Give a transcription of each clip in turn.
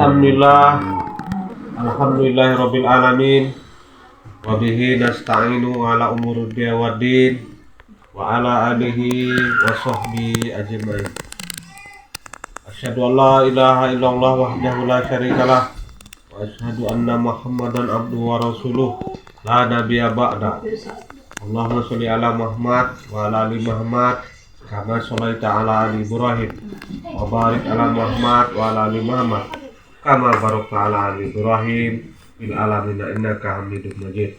Alhamdulillahirabbil alamin wa bihi nasta'inu ala umuri dunya waddin wa ala alihi wa sahbihi ajmain. Asyhadu an la ilaha illallah wahdahu la syarikalah wa asyhadu anna Muhammadan abduhu wa rasuluh la nabiyya ba'da. Allahumma sholli ala Muhammad wa ala ali Muhammad kama sholaita ala ali Ibrahim wa barik ala Muhammad wa ala ali Muhammad kama barakta ala ali Ibrahim fil alamin innaka Hamidum Majid.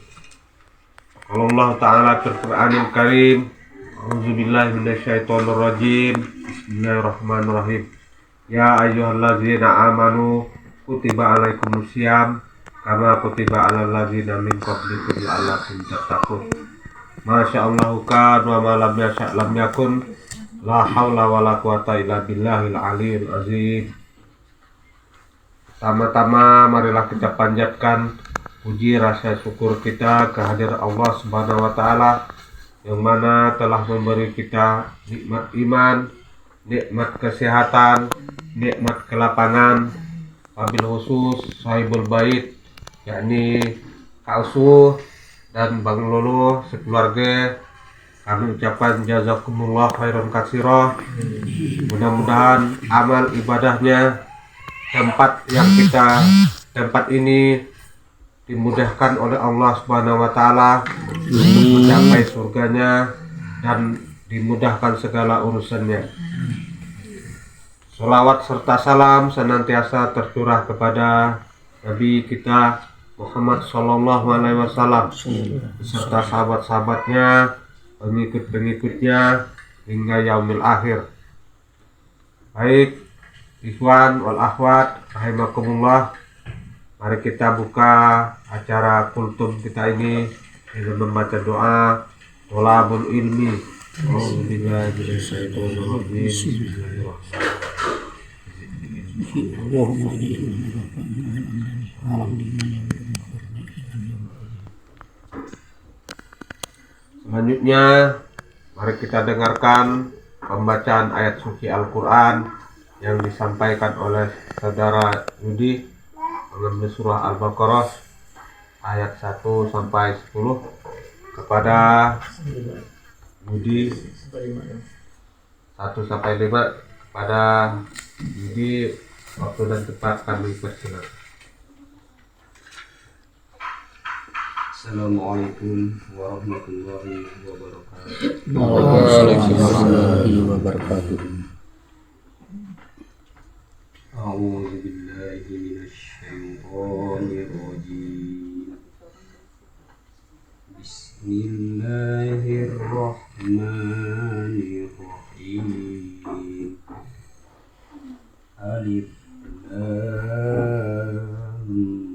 Qala Allah Ta'ala fil Qur'anil Karim, a'udzubillahi minasyaitonir rajim. Bismillahirrahmanirrahim. Ya ayyuhallazina amanu kutiba alaikumusiyam kama kutiba alal ladzina min qablikum la'allakum tattaqun. Masyaallahu kan wa ma lam yasha' lam yakun. La haula wala quwata illa billahil aliyil azim. Tama-tama marilah kita panjatkan puji rasa syukur kita kehadirat Allah Subhanahu wa taala yang mana telah memberi kita nikmat iman, nikmat kesehatan, nikmat kelapangan, wabil khusus sahibul bait yakni Kak Usuh dan Bang Lulu sekeluarga. Kami ucapkan jazakumullah khairan katsira. Mudah-mudahan amal ibadahnya tempat ini dimudahkan oleh Allah Subhanahu wa taala mencapai surganya dan dimudahkan segala urusannya. Sholawat serta salam senantiasa tercurah kepada Nabi kita Muhammad sallallahu alaihi wasallam serta sahabat-sahabatnya, pengikut-pengikutnya hingga yaumil akhir. Baik, ikhwan wal akhwat rahimakumullah, mari kita buka acara kultum kita ini dengan membaca doa tholabul ilmi. Alhamdulillah Selanjutnya mari kita dengarkan pembacaan ayat suci Al-Quran yang disampaikan oleh saudara Yudi mengambil surah Al-Baqarah ayat 1 sampai 10 kepada Yudi 1 sampai 5 kepada Yudi. Waktu dan tempat kami persilakan. Assalamualaikum warahmatullahi wabarakatuh. Warahmatullahi wabarakatuh. A'udzu billahi minasyaitonir rajim. Bismillahirrahmanirrahim. Alif lam mim.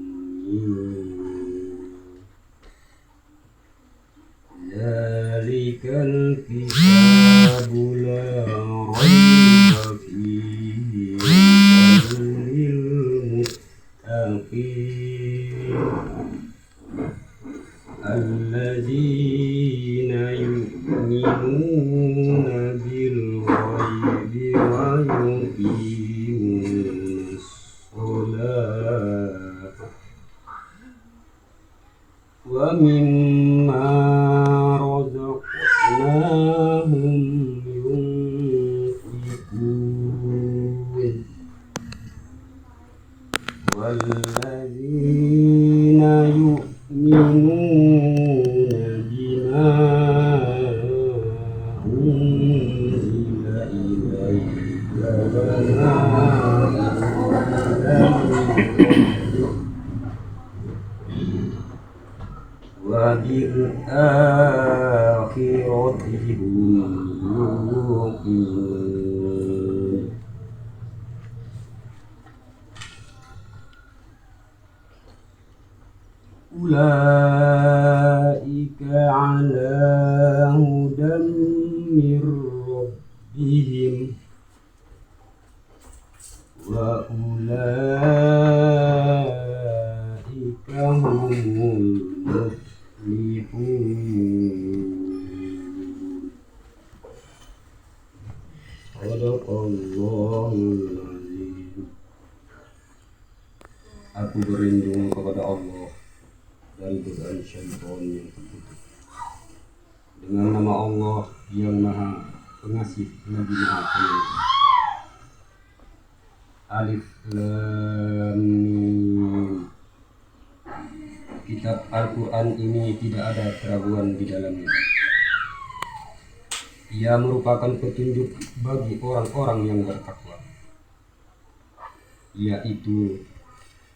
Zalikal kitabu la raiba fihi hudan lil muttaqin alladzina yu'minuna bil ghaibi wa yuqimunas sholata wa mimma razaqnahum yunfiqun walladzina yu'minuna bima unzila ilayka wa ma unzila wa bil akhirati hum yuqinun. Ulaika ala hudan mir rabbihim wa ulaika humul muflihun. Sadaqallahul azim. Aku berlindung kepada Allah dari godaan syaitan yang terkutuk. Dengan nama Allah yang Maha Pengasih lagi Maha Penyayang. Alif Lam Mim. Kitab Al-Quran ini tidak ada keraguan di dalamnya. Ia merupakan petunjuk bagi orang-orang yang bertakwa, yaitu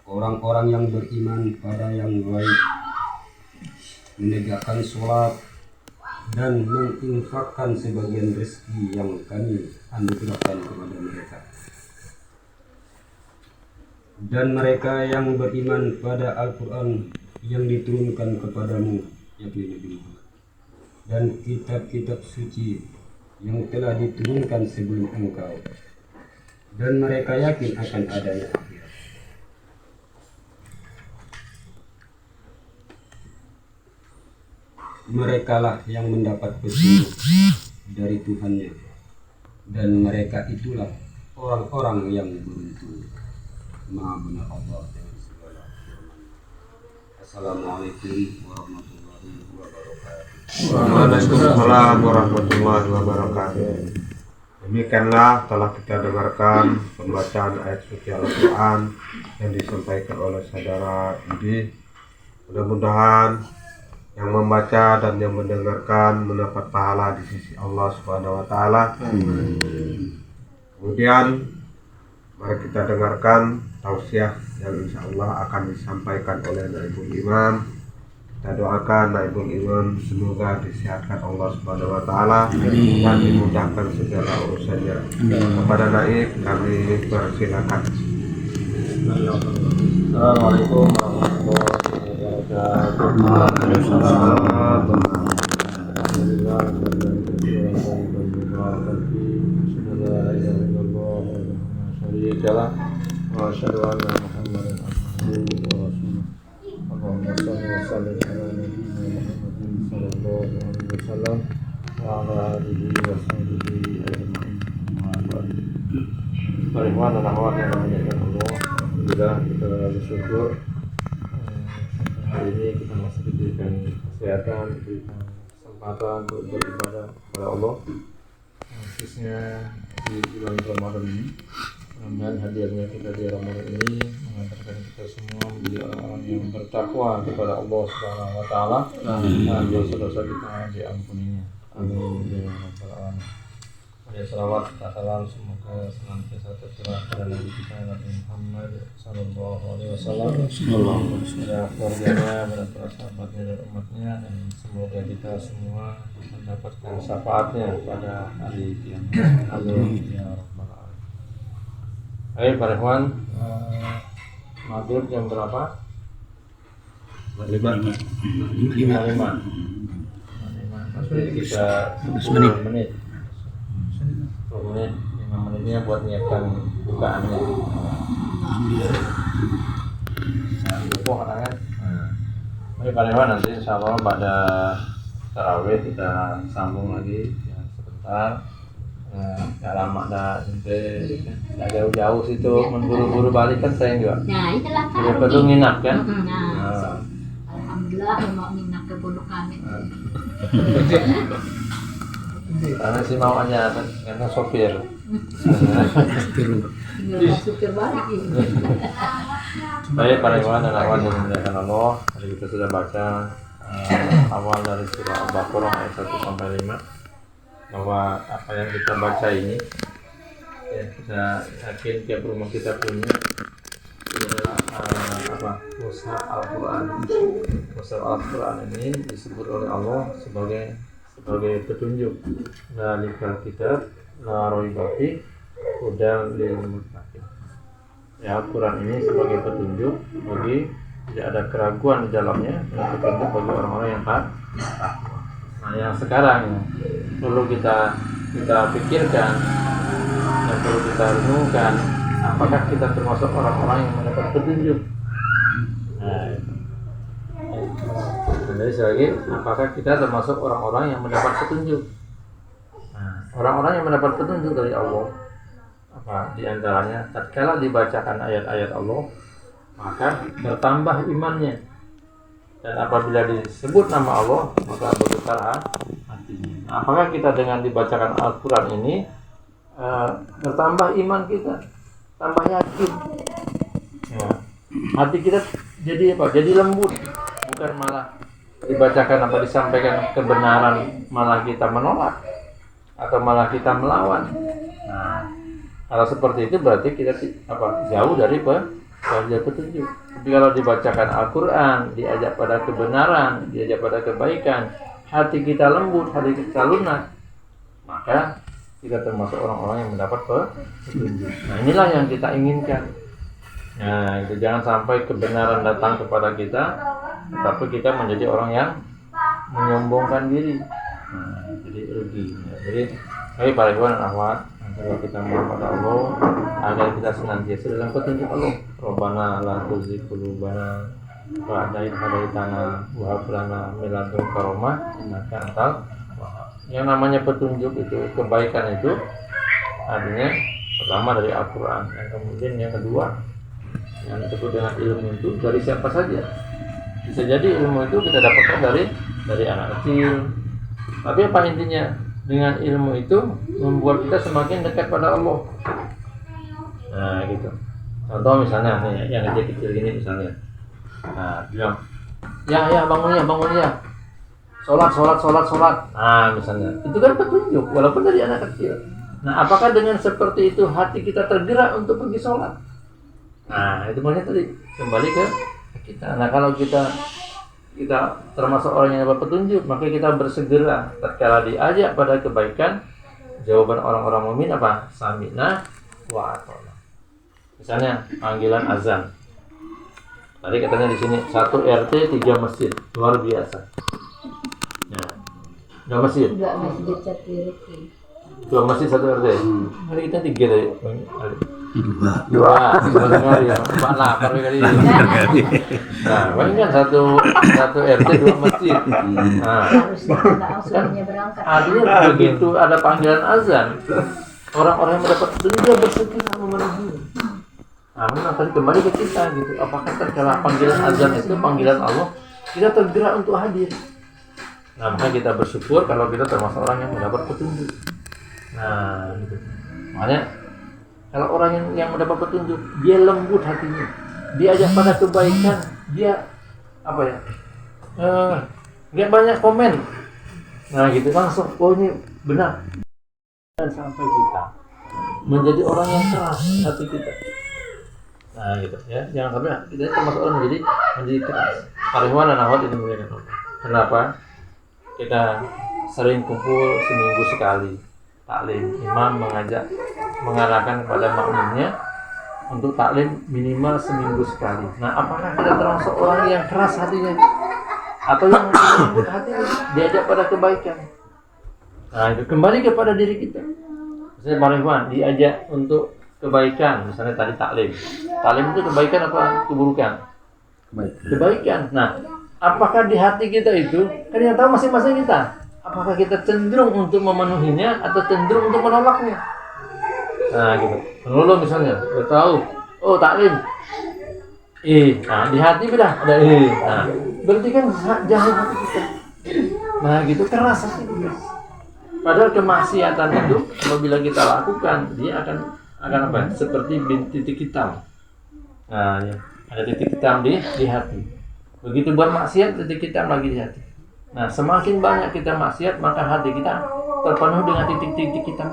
orang-orang yang beriman pada yang gaib, menegakkan sholat, dan menginfakkan sebagian rezeki yang kami anugerahkan kepada mereka. Dan mereka yang beriman pada Al-Quran yang diturunkan kepadamu, yakni Nabi Muhammad, dan kitab-kitab suci yang telah diturunkan sebelum engkau, dan mereka yakin akan adanya akhirat. Merekalah yang mendapat petunjuk dari Tuhannya, dan mereka itulah orang-orang yang beruntung. Maha benar Allah dengan segala firman. Assalamualaikum warahmatullahi wabarakatuh. Waalaikumsalam warahmatullahi wabarakatuh. Demikianlah telah kita dengarkan pembacaan ayat suci Al-Quran yang disampaikan oleh saudara Idi. Mudah-mudahan yang membaca dan yang mendengarkan mendapat pahala di sisi Allah Subhanahu wa taala. Kemudian mari kita dengarkan tausiah yang insya Allah akan disampaikan oleh Naibul Imam. Kita doakan Naibul Imam semoga disehatkan Allah Subhanahu wa taala dan dimudahkan segala urusannya. Kepada Naib kami persilakan. Assalamualaikum warahmatullahi wabarakatuh. Wa asyhadu anna Muhammadan abduhu wa rasuluh. Allahumma shalli wa sallim ala nabiyyina Muhammadin sallallahu alaihi wasallam wa ala alihi wa sahbihi ajma'in. Beriman dan akhwat yang dimuliakan Allah, alhamdulillah kita bersyukur hari ini kita masih diberikan kesehatan, diberikan kesempatan untuk beribadah kepada Allah, khususnya di bulan Ramadan ini. Mudah-mudahan hadirnya kita di Ramadan ini mengantarkan kita semua menjadi orang-orang yang bertakwa kepada Allah Subhanahu wa taala dan dosa-dosa kita diampuninya. Amin ya rabbal alamin. Salawat dan salam semoga senantiasa tercurah pada Nabi kita Nabi Muhammad sallallahu alaihi wasallam, pada keluarganya, pada para sahabatnya dan umatnya, dan semoga kita semua mendapatkan syafaatnya pada hari kiamat. Amin ya rabbal alamin. Baik, Pak Ikhwan, maghrib jam berapa? 5:05. Masih kita 10 menit. 10 menit, 5 menitnya buat menyiapkan bukaannya. Cukup kan? Baik, Pak Ikhwan, nanti insya Allah pada tarawih kita sambung lagi ya, sebentar. Gak lama dah, gak jauh-jauh situ, buru-buru balik kan sayang juga. Nah, itulah Tidak perlu nginap kan? Nah, alhamdulillah mau nginap ke pondok kami. Karena si mau aja karena sopir. Tinggal supir balik ini. Baik, para ikhwan dan akhwat yang dimuliakan Allah, tadi kita sudah baca awal dari surah Al-Baqarah ayat 1 sampai 5. Bahwa apa yang kita baca ini ya, kita yakin tiap rumah kita punya ini adalah mushaf Al-Quran. Mushaf Al-Quran ini disebut oleh Allah sebagai petunjuk. Dzalika kitab la raiba fihi hudan lil muttaqin. Ya, Al-Quran ini sebagai petunjuk bagi tidak ada keraguan di dalamnya, dan petunjuk bagi orang-orang yang takwa. Nah, yang sekarang perlu kita pikirkan dan perlu kita renungkan, apakah kita termasuk orang-orang yang mendapat petunjuk? Nah, jadi sekali lagi, apakah kita termasuk orang-orang yang mendapat petunjuk? Nah, orang-orang yang mendapat petunjuk dari Allah, apa di antaranya tatkala dibacakan ayat-ayat Allah, maka bertambah imannya. Dan apabila disebut nama Allah, maka bergetar hatinya. Nah, apakah kita dengan dibacakan Al-Quran ini bertambah iman kita, tambah yakin, ya. Hati kita jadi apa? Jadi lembut, bukan malah dibacakan apa disampaikan kebenaran malah kita menolak atau malah kita melawan. Nah, kalau seperti itu berarti kita jauh dari petunjuk. Tapi kalau dibacakan Al-Quran, diajak pada kebenaran, diajak pada kebaikan, hati kita lembut, hati kita lunak, maka kita termasuk orang-orang yang mendapat petunjuk. Nah, inilah yang kita inginkan. Nah, itu jangan sampai kebenaran datang kepada kita, tapi kita menjadi orang yang menyombongkan diri. Nah, jadi rugi. Jadi, para ikhwan dan akhwat, kalau kita mohon pada Allah agar kita senantiasa dalam petunjuk Allah. Rabbana la tuzigh qulubana ba'da idh hadaitana wa hab lana min ladunka rahmah innaka antal wahhab. Yang namanya petunjuk itu, kebaikan itu artinya pertama dari Al-Quran, yang kemudian yang kedua yang disebut dengan ilmu itu dari siapa saja. Bisa jadi ilmu itu kita dapatkan dari anak kecil. Tapi apa intinya? Dengan ilmu itu membuat kita semakin dekat pada Allah. Nah, gitu. Contoh misalnya nih, yang kecil-kecil gini misalnya. Nah, bilang, ya bangun ya. Sholat. Nah, misalnya. Itu kan petunjuk, walaupun dari anak kecil. Nah, apakah dengan seperti itu hati kita tergerak untuk pergi sholat? Nah, itu makanya tadi kembali ke kita. Nah, kalau kita termasuk orang yang dapat petunjuk, maka kita bersegera tatkala diajak pada kebaikan. Jawaban orang-orang mukmin apa? Sami'na wa ata'na. Misalnya panggilan azan. Tadi katanya di sini 1 RT 3 masjid, luar biasa. Nah, 2 masjid. 2 masjid 1 RT. 2 masjid 1 RT. Hari kita 3 tadi. 2 sekali ya. Mana lapar kali ini. Nah, paling kan 1 RT 2 masjid. Nah, Harus langsungnya berangkat. artinya begitu ada panggilan azan, orang-orang yang mendapat petunjuk dia bersegera memenuhi. Nah, memang tadi kembali ke kita gitu. Apakah terkala panggilan azan itu panggilan Allah, kita tergerak untuk hadir. Nah, maka kita bersyukur kalau kita termasuk orang yang mendapat petunjuk. Nah, gitu. Makanya kalau orang yang mendapat petunjuk, dia lembut hatinya, dia ajak pada kebaikan, dia nggak banyak komen. Nah, gitu langsung, oh ini benar. Dan sampai kita menjadi orang yang keras hati kita. Nah, gitu ya, jangan sampai kita termasuk orang menjadi keras. Pariwan dan akhwat ini muliakan Allah. Kenapa? Kita sering kumpul seminggu sekali. Taklim, imam mengarahkan kepada makmumnya untuk taklim minimal seminggu sekali. Nah, apakah kita termasuk orang yang keras hatinya atau yang lembut hatinya, diajak pada kebaikan? Nah, itu kembali kepada diri kita. Misalnya Marifwan diajak untuk kebaikan, misalnya tadi taklim itu kebaikan apa keburukan? Kebaikan. Nah, apakah di hati kita itu kan yang tahu masing-masing kita? Apakah kita cenderung untuk memenuhinya atau cenderung untuk menolaknya? Nah, gitu. Menolak misalnya, kita tahu, oh taklim, nah di hati beda ada nah berarti kan jauh hati kita. Nah, gitu keras hati kita. Padahal kemaksiatan itu apabila kita lakukan, dia akan apa? Seperti titik hitam. Nah, ya, ada titik hitam di hati. Begitu buat maksiat, titik hitam lagi di hati. Nah, semakin banyak kita maksiat, maka hati kita terpenuh dengan titik-titik hitam.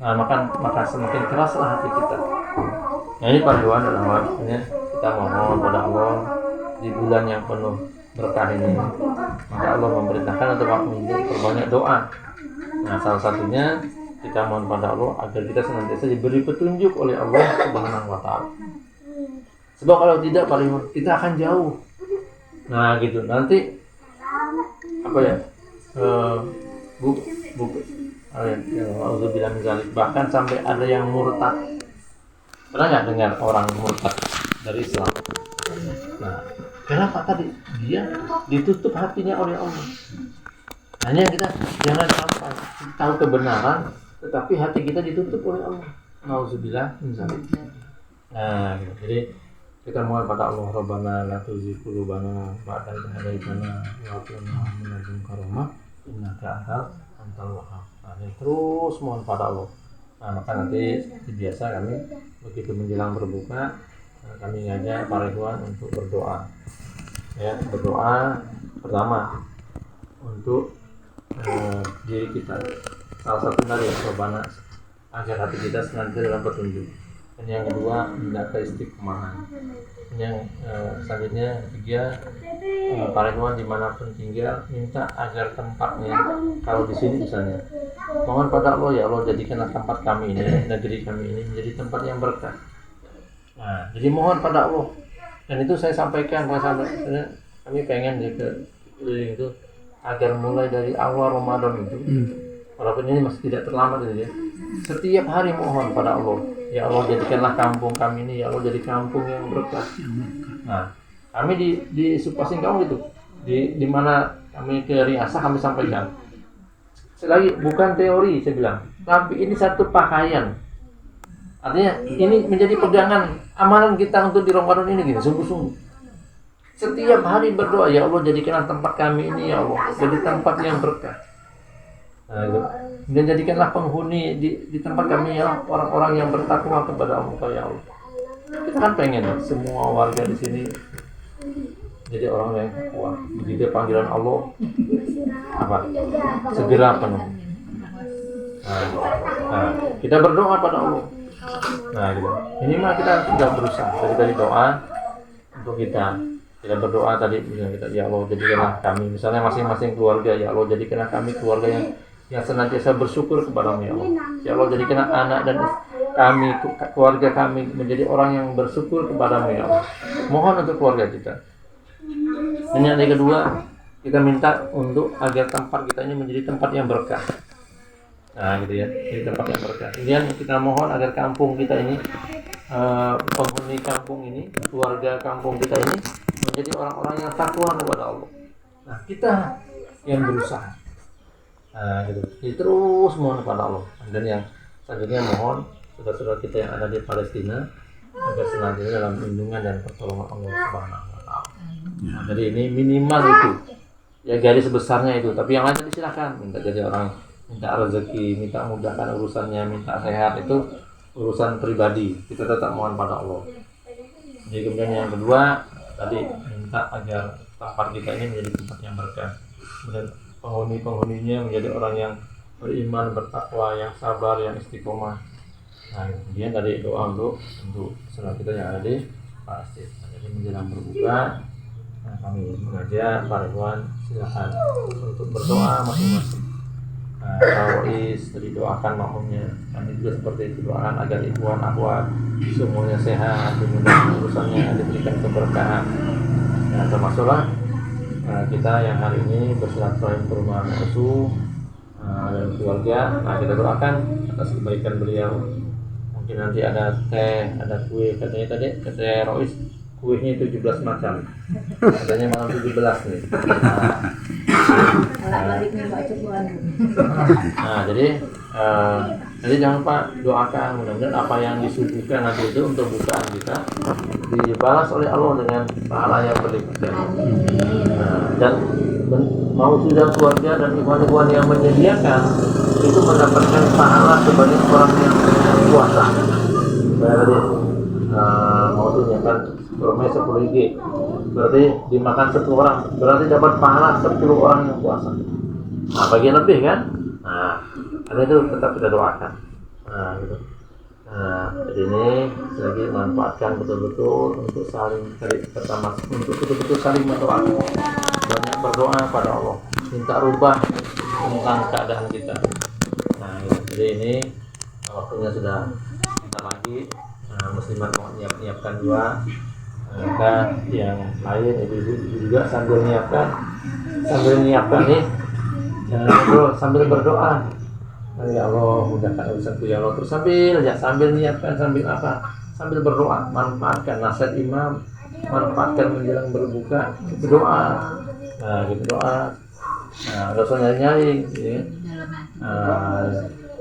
Nah, maka semakin keraslah hati kita. Nah, ini pariwan dan akhwat, kita mohon pada Allah di bulan yang penuh berkah ini, maka Allah memerintahkan untuk perbanyak doa. Nah, salah satunya kita mohon pada Allah agar kita senantiasa diberi petunjuk oleh Allah Subhanahu wa Ta'ala. Sebab kalau tidak, pariwan, kita akan jauh. Nah, gitu. Nanti bahkan sampai ada yang murtad. Pernah nggak dengar orang murtad dari Islam? Nah, kenapa tadi? Dia ditutup hatinya oleh Allah. Hanya kita jangan sampai tahu kebenaran, tetapi hati kita ditutup oleh Allah. Nauzubillah min dzalik. Nah, gitu. Jadi Kita mohon pada Allah, Rabbana la tuzigh qulubana ba'da idh hadaytana wa hab lana min ladunka rahmah innaka antal wahhab. Nah, ini terus mohon pada Allah. Nah, maka nanti biasa kami begitu menjelang berbuka, kami ngajak para ikhwan untuk berdoa. Ya, berdoa pertama untuk diri kita. Salah satu dari Rabbana agar hati kita senantiasa dalam petunjuk. Dan yang kedua, minta keistiqomahan. Yang selanjutnya ketiga, para ikhwan dimanapun tinggal, minta agar tempatnya, kalau di sini misalnya, mohon pada Allah, ya Allah jadikanlah tempat kami ini, negeri kami ini menjadi tempat yang berkah. Nah, jadi mohon pada Allah. Dan itu saya sampaikan pada kami pengen di keliling itu agar mulai dari awal Ramadan itu, walaupun ini masih tidak terlambat gitu ya, setiap hari mohon pada Allah, ya Allah jadikanlah kampung kami ini, ya Allah jadi kampung yang berkah. Nah, kami di Supasingkau itu, di mana kami ke Riasa kami sampaikan. Selagi bukan teori saya bilang, tapi ini satu pakaian. Artinya ini menjadi pegangan amalan kita untuk di Ramadan ini gitu, sungguh-sungguh. Setiap hari berdoa, ya Allah jadikanlah tempat kami ini, ya Allah jadi tempat yang berkah. Nah, gitu. Dan jadikanlah penghuni di tempat kami ya orang-orang yang bertakwa kepada Allah, ya Allah. Kita kan pengen semua warga di sini jadi orang yang takwa. Begitu panggilan Allah apa? Segera penuh. Nah, kita berdoa pada Allah. Nah, gitu. Ini mah kita sudah berusaha dari doa untuk kita berdoa tadi misalnya kita, ya Allah jadikanlah kami misalnya masing-masing keluarga, ya Allah jadikanlah kami keluarga yang senantiasa bersyukur kepadamu, ya Allah. Ya Allah jadikanlah anak dan kami, keluarga kami menjadi orang yang bersyukur kepadamu, ya Allah. Mohon untuk keluarga kita. Dan yang kedua, kita minta untuk agar tempat kita ini menjadi tempat yang berkah. Nah gitu ya, jadi tempat yang berkah. Kemudian kita mohon agar kampung kita ini, penghuni kampung ini, keluarga kampung kita ini menjadi orang-orang yang takwa kepada Allah. Nah kita yang berusaha. Nah gitu, jadi terus mohon kepada Allah. Dan yang selanjutnya mohon saudara-saudara kita yang ada di Palestina agar senantiasa dalam lindungan dan pertolongan Allah Subhanahu wa Ta'ala. Nah, jadi ini minimal itu, ya garis besarnya itu. Tapi yang lain tadi silakan minta jadi orang, minta rezeki, minta mudahkan urusannya, minta sehat, itu urusan pribadi. Kita tetap mohon pada Allah. Jadi kemudian yang kedua tadi minta agar tempat kita ini menjadi tempat yang berkah. Kemudian penghuni-penghuninya menjadi orang yang beriman, bertakwa, yang sabar, yang istiqomah. Nah, kemudian tadi doa untuk saudara kita yang ada di Palestina. Jadi menjelang berbuka, nah, kami mengajak para ikhwan silakan untuk berdoa masing-masing. Nah, Tawois didoakan makmumnya, kami juga seperti itu doakan agar ikhwan akhwat semuanya sehat, dimudahkan urusannya, diberikan keberkahan. Nah, termasuklah kita yang hari ini bersilaturahim ke rumah musuh dan keluarga. Nah, kita doakan atas kebaikan beliau. Mungkin nanti ada teh, ada kue, katanya tadi kata Rois kuenya 17 macam, katanya malam 17 nih. Nah, jadi jangan lupa doakan, mudah-mudahan apa yang disuguhkan nanti itu untuk bukaan kita dibalas oleh Allah dengan pahala yang berlipat. Dan mau sudah keluarga dan ikhwan-ikhwan yang menyediakan itu mendapatkan pahala sebagai orang yang puasa. Berarti mau menyiapkan kurma 10 IG, berarti dimakan 10 orang, berarti dapat pahala 10 orang yang puasa. Nah, bagian lebih kan? Nah, karena itu tetap kita doakan. Nah, gitu. Nah, jadi ini lagi manfaatkan betul-betul untuk saling pertama, untuk betul-betul saling mendoakan. Banyak berdoa pada Allah, minta rubah tentang keadaan kita. Nah, gitu. Jadi ini waktunya sudah bentar lagi. Muslimat mau nyiapkan juga, maka yang lain ibu-ibu juga sambil nyiapkan nih, sambil berdoa. Ya Allah mudahkan urusanku ya Allah, terus sambil nyiapkan, sambil berdoa, manfaatkan nasihat imam, manfaatkan menjelang berbuka, berdoa. Nah gitu doa, nggak usah nyari ya.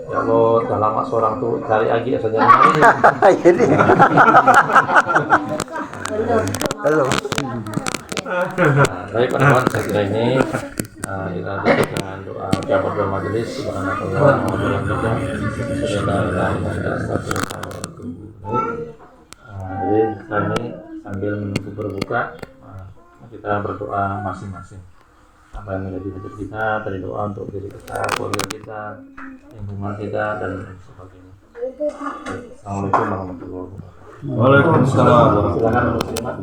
Ya Allah, udah lama seorang tuh cari lagi asal nyari. Baik teman-teman, saya kira ini kita tutup dengan doa kafatul majelis. Subhanallah wa jadi sekarang ini sambil menunggu berbuka, kita berdoa masing-masing. Apa yang menjadi hajat kita, dari doa untuk diri kita, keluarga kita, lingkungan kita, dan sebagainya. Assalamualaikum warahmatullahi wabarakatuh. Waalaikumsalam. Silakan Muslimat.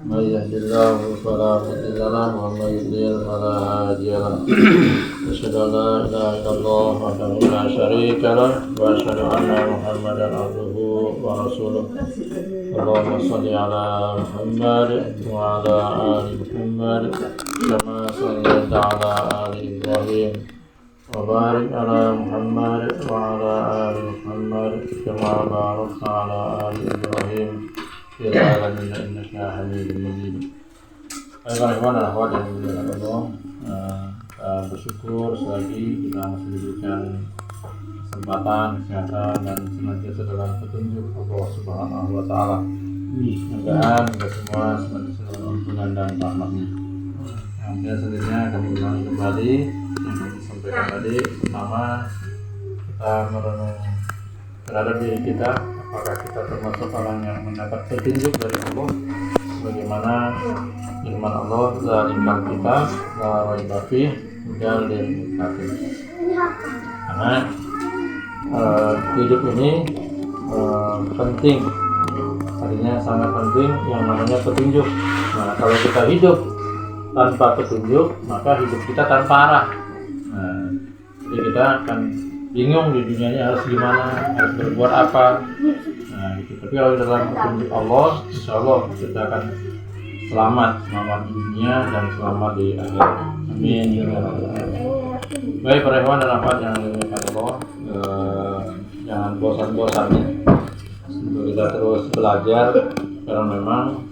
من يهد الله فلا مضل له ومن يضلل فلا هادي له أشهد أن لا إله إلا الله وحده لا شريك له وأشهد أن محمدا عبده ورسوله اللهم صل على محمد وعلى آل محمد كما صليت على آل إبراهيم وبارك على محمد وعلى آل محمد كما باركت على آل إبراهيم في العالمين إنك حميد مجيد. Ikhwan dan akhwat yang dimuliakan Allah, bersyukur selagi kita masih diberikan kesempatan, kesehatan dan senantiasa dalam petunjuk Allah Subhanahu wa Ta'ala. Mudah-mudahan kita semua senantiasa dalam ampunan dan rahmat-Nya. Yang selanjutnya kami ulangi kembali yang kami sampaikan tadi, pertama kita merenung terhadap diri kita, apakah kita termasuk orang yang mendapat petunjuk dari Allah, bagaimana firman Allah zalikal kitab la raiba fihi hudal lil muttaqin. Karena hidup ini penting, artinya sangat penting yang namanya petunjuk. Nah, kalau kita hidup tanpa petunjuk, maka hidup kita tanpa arah. Jadi kita akan bingung di dunianya harus gimana, harus berbuat apa. Nah gitu. Tapi kalau dalam petunjuk Allah, insya Allah kita akan selamat di dunia dan selamat di akhirat. Amin. Baik para ikhwan dan akhwat yang dimuliakan Allah, jangan bosan-bosan ya. Untuk kita terus belajar karena memang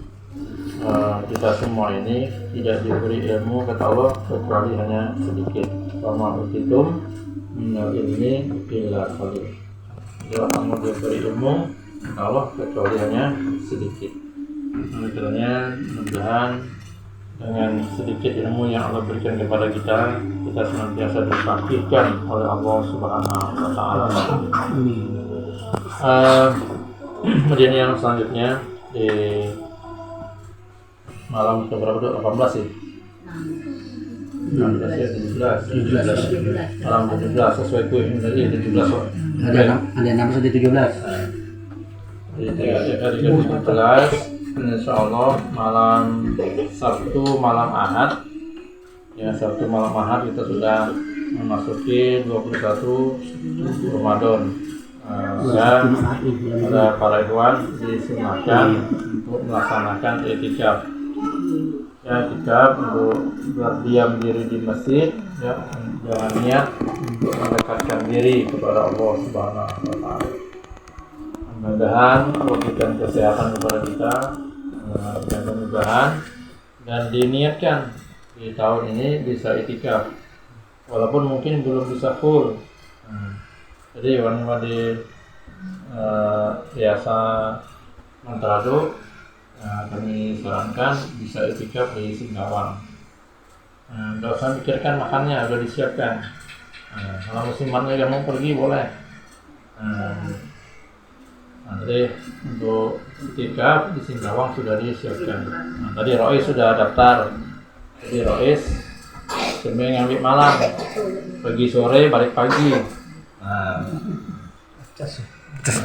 kita semua ini tidak diberi ilmu kata Allah kecuali hanya sedikit. Sama utitum minal ilmi illa qalil. Tidak kamu diberi ilmu kata Allah kecuali hanya sedikit. Oleh karenanya mudah-mudahan dengan sedikit ilmu yang Allah berikan kepada kita, kita senantiasa difakihkan oleh Allah Subhanahu wa taala. Kemudian yang selanjutnya di malam keberapa itu? 18 sih. 17. Malam 17 sesuai kuih tadi 17 kok. Ada 6 sampai 17. Jadi hari ke-17 insya Allah malam Sabtu malam Ahad ya, Sabtu malam Ahad kita sudah memasuki 21 Ramadan. Dan pada para ikhwan disunahkan untuk melaksanakan i'tikaf. Ya, i'tikaf untuk berdiam diri di masjid ya, jangan niat untuk mendekatkan diri kepada Allah Subhanahu wa taala. Mudah-mudahan Allah berikan kesehatan kepada kita dan kemudahan dan diniatkan di tahun ini bisa i'tikaf walaupun mungkin belum bisa full. Jadi wanita di Yayasan Mantrado kami sarankan bisa i'tikaf di Singkawang. Tidak usah pikirkan makannya, sudah disiapkan. Kalau musimannya yang mau pergi boleh. Jadi untuk i'tikaf di Singkawang sudah disiapkan. Tadi Rois sudah daftar. Jadi Rois sebenarnya ngambil malam, pergi sore balik pagi.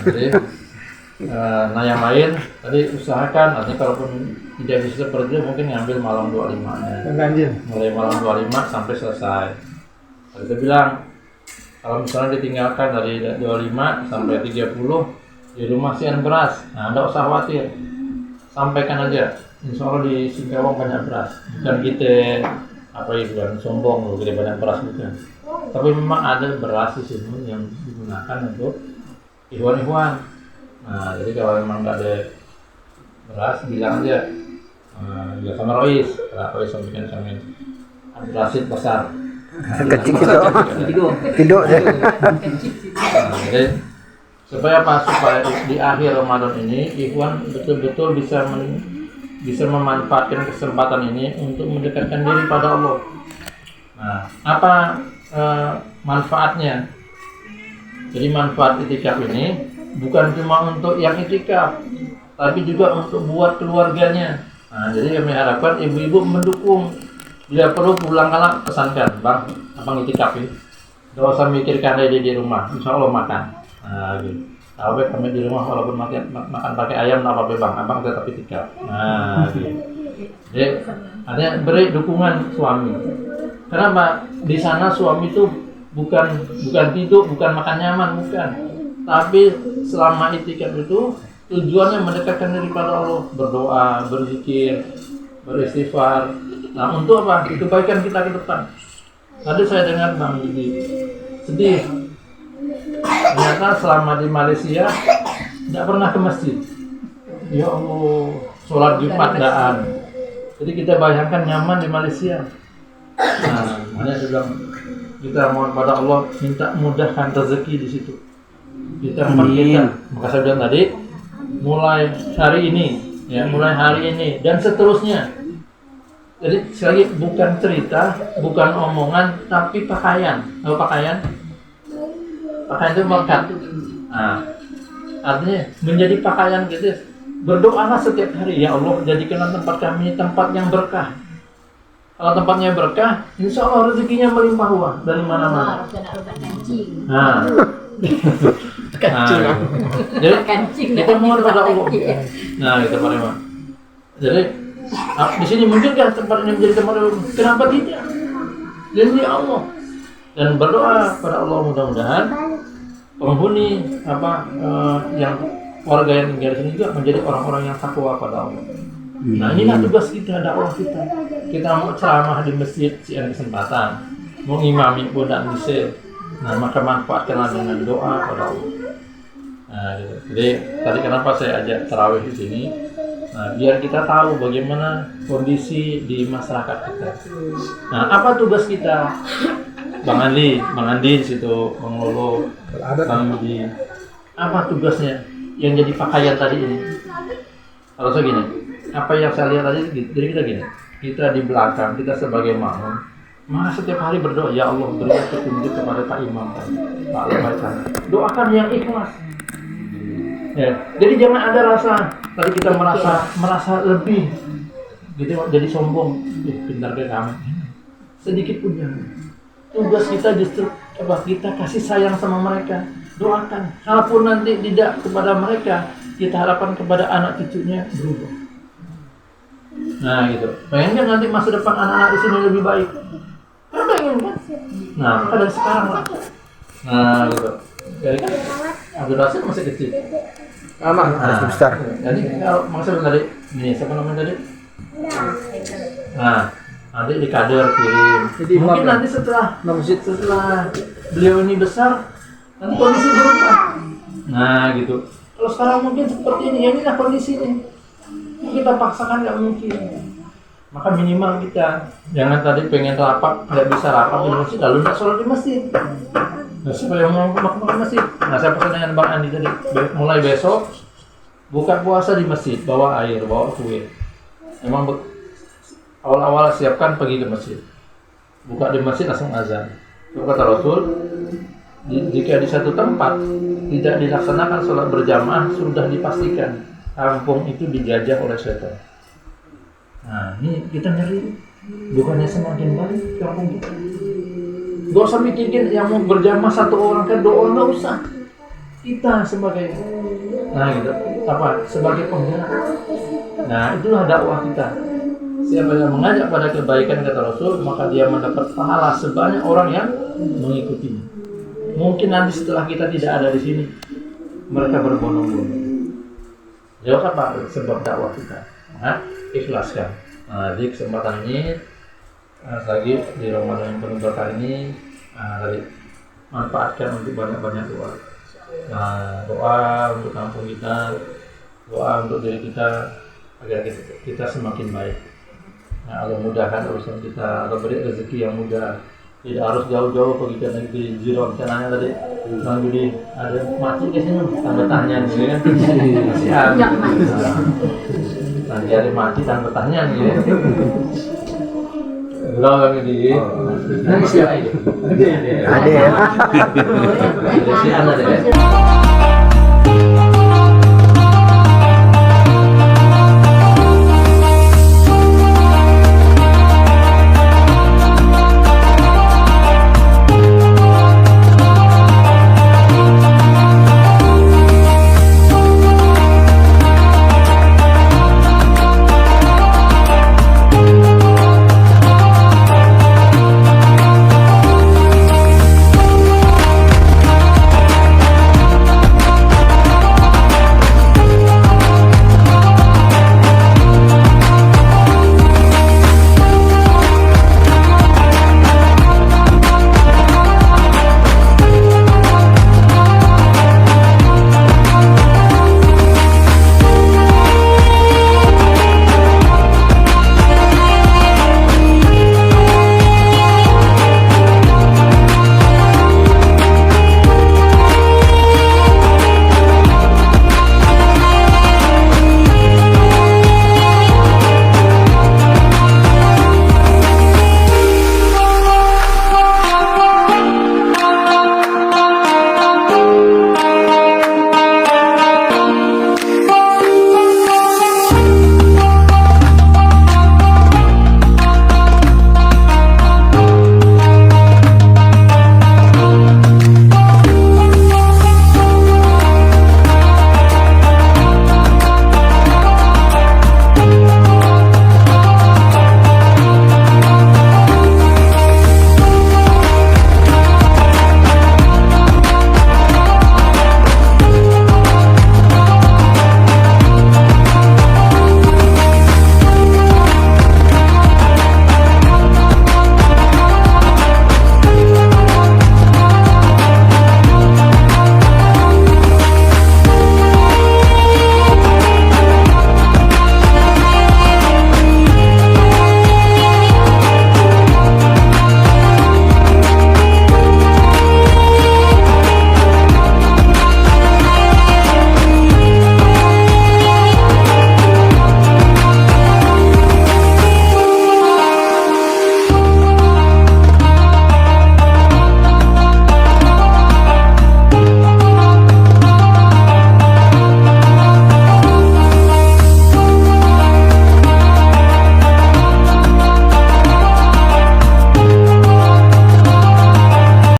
Jadi, yang lain tadi usahakan nanti kalaupun tidak bisa pergi mungkin ngambil malam 25 mulai malam 25 sampai selesai. Tadi saya bilang kalau misalnya ditinggalkan dari 25 sampai 30 di rumah sian beras, nah tidak usah khawatir, sampaikan aja. Insya Allah di Singkawang banyak beras, bukan kita bukan sombong loh kita banyak beras, bukan. Tapi memang ada beras di sini yang digunakan untuk ikhwan-ikhwan. Nah, jadi kalau memang nggak ada beras, bilang aja sama Rois. Rois sampaikan kami ada berasit besar. Kecil tidur. Jadi supaya apa? Supaya di akhir Ramadan ini ikhwan betul-betul bisa memanfaatkan kesempatan ini untuk mendekatkan diri pada Allah. Nah, apa manfaatnya? Jadi manfaat i'tikaf ini bukan cuma untuk yang i'tikaf, tapi juga untuk buat keluarganya. Nah, jadi kami harapkan ibu-ibu mendukung. Bila perlu pulang kalah pesankan, Bang, abang i'tikaf ini. Tidak usah mikirkan dia di rumah, insya Allah makan. Nah, gitu. Kalau kami di rumah walaupun makan pakai ayam, apa Bang, abang tetap i'tikaf. Nah, gitu. Jadi artinya beri dukungan suami. Kenapa? Di sana suami itu bukan tidur, bukan makan nyaman, bukan. Tapi selama i'tikaf itu tujuannya mendekatkan diri pada Allah, berdoa, berzikir, beristighfar. Nah, untuk apa? Kebaikan kita ke depan. Tadi saya dengar Bang Didi sedih. Ternyata selama di Malaysia tidak pernah ke masjid. Ya Allah, sholat Jumat daan. Jadi kita bayangkan nyaman di Malaysia. Nah, makanya saya bilang kita mohon pada Allah minta mudahkan rezeki di situ. Kita maka saya bilang tadi mulai hari ini dan seterusnya. Jadi sekali lagi bukan cerita, bukan omongan, tapi pakaian. Apa pakaian? Pakaian itu melekat. Nah, artinya menjadi pakaian gitu. Berdoalah setiap hari, ya Allah jadikanlah tempat kami tempat yang berkah. Kalau tempatnya berkah, insya Allah rezekinya melimpah ruah dari mana-mana. Nah, jadi kita mohon pada Allah. Nah, kita pada jadi di sini mungkin kan tempat ini menjadi tempat Allah. Kenapa tidak? Dan ya Allah, dan berdoa pada Allah mudah-mudahan penghuni yang warga yang tinggal di sini juga menjadi orang-orang yang takwa pada Allah. Nah, inilah tugas kita, dakwah kita. Kita mau ceramah di masjid, siang kesempatan, mau ngimami pun tidak bisa. Nah, maka manfaatkanlah dengan doa pada Allah. Nah, gitu. Jadi tadi kenapa saya ajak tarawih di sini? Nah, biar kita tahu bagaimana kondisi di masyarakat kita. Nah, apa tugas kita? Bang Andi di situ, Bang Lolo, Bang Budi. Apa tugasnya yang jadi pakaian tadi ini? Kalau saya gini, apa yang saya lihat tadi, jadi kita gini, kita di belakang, kita sebagai makmum, maka setiap hari berdoa, ya Allah berikan petunjuk kepada Pak Imam, Pak Lebaca. Doakan yang ikhlas. Ya, jadi jangan ada rasa tadi kita merasa lebih, gitu, jadi sombong, pintar ke kami. Sedikit pun jangan. Tugas kita justru kita kasih sayang sama mereka, doakan. Kalaupun nanti tidak kepada mereka, kita harapkan kepada anak cucunya berubah. Nah gitu. Pengen kan nanti masa depan anak-anak di sini lebih baik? Kan pengen kan? Nah maka dari sekarang lah. Nah gitu. Jadi kan Abdul Rasid masih kecil. Masih besar. Jadi kalau maksudnya tadi, ini siapa namanya tadi? Nah. Nanti di kader kirim. Jadi mungkin nanti setelah beliau ini besar, nanti kondisi berubah. Nah gitu. Kalau sekarang mungkin seperti ini, ya inilah kondisinya. Kita paksakan nggak mungkin. Maka minimal kita jangan tadi pengen rapat, nggak bisa rapat di masjid, lalu nggak sholat di masjid. Nah, siapa yang mau ke masjid? Nah, saya pesan dengan Bang Andi tadi, mulai besok buka puasa di masjid, bawa air, bawa kue. Emang awal-awal siapkan pergi ke masjid. Buka di masjid langsung azan. Itu kata Rasul, jika di satu tempat tidak dilaksanakan sholat berjamaah, sudah dipastikan kampung itu dijajah oleh setan. Nah, ini kita nyari, bukannya semakin baik kampung kita. Gak usah mikirin yang mau berjamaah satu orang ke dua orang, gak usah. Kita sebagai sebagai penggerak. Nah, itulah dakwah kita. Siapa yang mengajak pada kebaikan kata Rasul, maka dia mendapat pahala sebanyak orang yang mengikutinya. Mungkin nanti setelah kita tidak ada di sini, mereka berbondong-bondong. Jawab apa sebab dakwah kita? Nah, ikhlaskan. Nah, di kesempatan ini, lagi di Ramadan yang penuh berkah ini, tadi manfaatkan untuk banyak-banyak doa. Nah, doa untuk kampung kita, doa untuk diri kita agar kita semakin baik. Nah, Allah mudahkan urusan kita, Allah beri rezeki yang mudah. Tidak harus jauh-jauh pergi ke negeri zero rencananya tadi. Bang Budi ada mati ke sini, tanda tanya nih kan? Kasihan. Nanti ada mati tanda tanya nih. Belum Bang Budi. Nanti siapa itu? Ada ya. Ada ya.